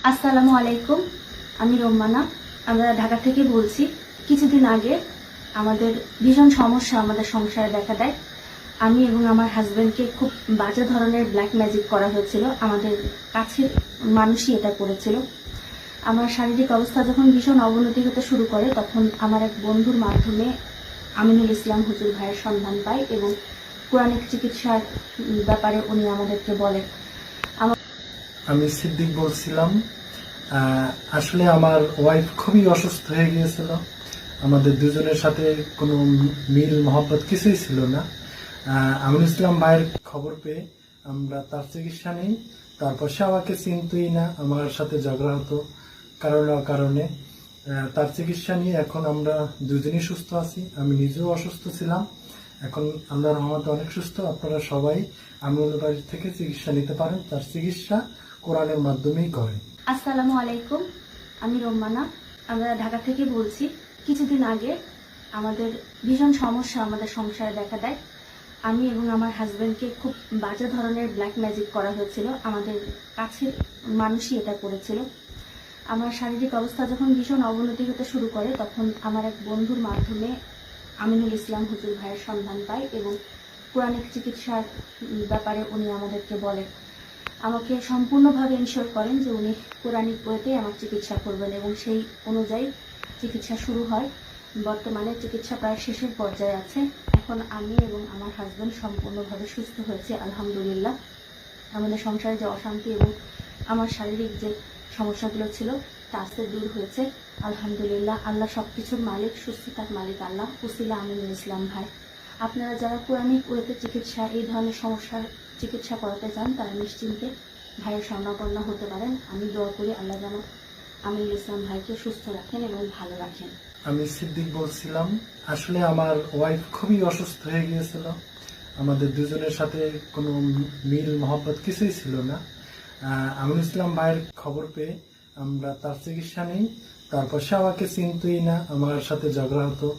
আসসালামু আলাইকুম। আমি রোমানা। আমরা ঢাকা থেকে বলছি। কিছুদিন আগে আমাদের ভীষণ সমস্যা আমাদের সংসারে দেখা দেয়। আমি এবং আমার হাজবেন্ডকে খুব বাজে ধরনের ব্ল্যাক ম্যাজিক করা হয়েছিল। আমাদের কাছের মানুষই এটা করেছিল। আমার শারীরিক অবস্থা যখন ভীষণ অবনতি হতে শুরু করে, তখন আমার এক বন্ধুর মাধ্যমে আমিনুল ইসলাম হুজুর ভাইয়ের সন্ধান পাই এবং কোরআনিক চিকিৎসার ব্যাপারে উনি আমাদেরকে বলেন। আমি সিদ্দিক বলছিলাম। আসলে আমার ওয়াইফ খুবই অসুস্থ হয়ে গিয়েছিল। আমাদের দুজনের সাথে কোনো মিল মহব্বত কিছুই ছিল না। আমিনুল ইসলাম ভাইয়ের খবর পেয়ে আমরা তার চিকিৎসা নেই। তারপর সে আমাকে চিনতই না, আমার সাথে ঝগড়া হতো কারণে। তার চিকিৎসা নিয়ে এখন আমরা দুজনই সুস্থ আছি। আমি নিজেও অসুস্থ ছিলাম, এখন আল্লাহর রহমতে অনেক সুস্থ। আপনারা সবাই আমিনুল ভাইয়ের থেকে চিকিৎসা নিতে পারেন। তার চিকিৎসা কোরআনের মাধ্যমেই করে। আসসালামু আলাইকুম। আমি রোমানা। আমরা ঢাকা থেকে বলছি। কিছুদিন আগে আমাদের ভীষণ সমস্যা আমাদের সংসারে দেখা দেয়। আমি এবং আমার হাজবেন্ডকে খুব বাজে ধরনের ব্ল্যাক ম্যাজিক করা হয়েছিল। আমাদের কাছের মানুষই এটা করেছিল। আমার শারীরিক অবস্থা যখন ভীষণ অবনতি হতে শুরু করে, তখন আমার এক বন্ধুর মাধ্যমে আমিনুল ইসলাম হুজুর ভাইয়ের সন্ধান পাই এবং কোরআনিক চিকিৎসার ব্যাপারে উনি আমাদেরকে বলেন। আমাকে সম্পূর্ণভাবে ইনশিওর করেন যে উনি কোরআনিক ওয়েতে আমার চিকিৎসা করবেন এবং সেই অনুযায়ী চিকিৎসা শুরু হয়। বর্তমানে চিকিৎসা প্রায় শেষের পর্যায়ে আছে। এখন আমি এবং আমার হাজবেন্ড সম্পূর্ণভাবে সুস্থ হয়েছে, আলহামদুলিল্লাহ। আমাদের সংসারে যে অশান্তি এবং আমার শারীরিক যে সমস্যাগুলো ছিল তা আস্তে দূর হয়েছে, আলহামদুলিল্লাহ। আল্লাহ সবকিছুর মালিক, সুস্থতার মালিক আল্লাহ। উসিলা আমিনুল ইসলাম ভাই। আপনারা যারা কোরআনিক ওয়েতে চিকিৎসা, এই ধরনের সমস্যার চিকিৎসা করাতে চান, তারা নিশ্চিন্তে ভাইয়ের স্বর্ণাপন্ন হতে পারেন। আমি দোয়া করি আল্লাহ যেন আমিনুল ইসলাম ভাইকে সুস্থ রাখেন এবং ভালো রাখেন। আমি সিদ্দিক বলছিলাম। আসলে আমার ওয়াইফ খুবই অসুস্থ হয়ে গিয়েছিল। আমাদের দুজনের সাথে কোনো মিল মহব্বত কিছুই ছিল না। আমিনুল ইসলাম ভাইয়ের খবর পেয়ে আমরা তার চিকিৎসা নেই। তারপর সে আমাকে চিনতই না, আমার সাথে ঝগড়া হতো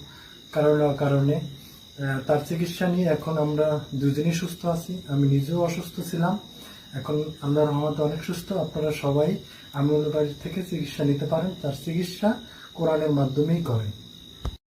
কারণে। তার চিকিৎসা নিয়ে এখন আমরা দুজনই সুস্থ আছি। আমি নিজেও অসুস্থ ছিলাম, এখন আল্লাহর রহমতে অনেক সুস্থ। আপনারা সবাই আমিনুল ভাইয়ের থেকে চিকিৎসা নিতে পারেন। তার চিকিৎসা কোরআনের মাধ্যমেই করে।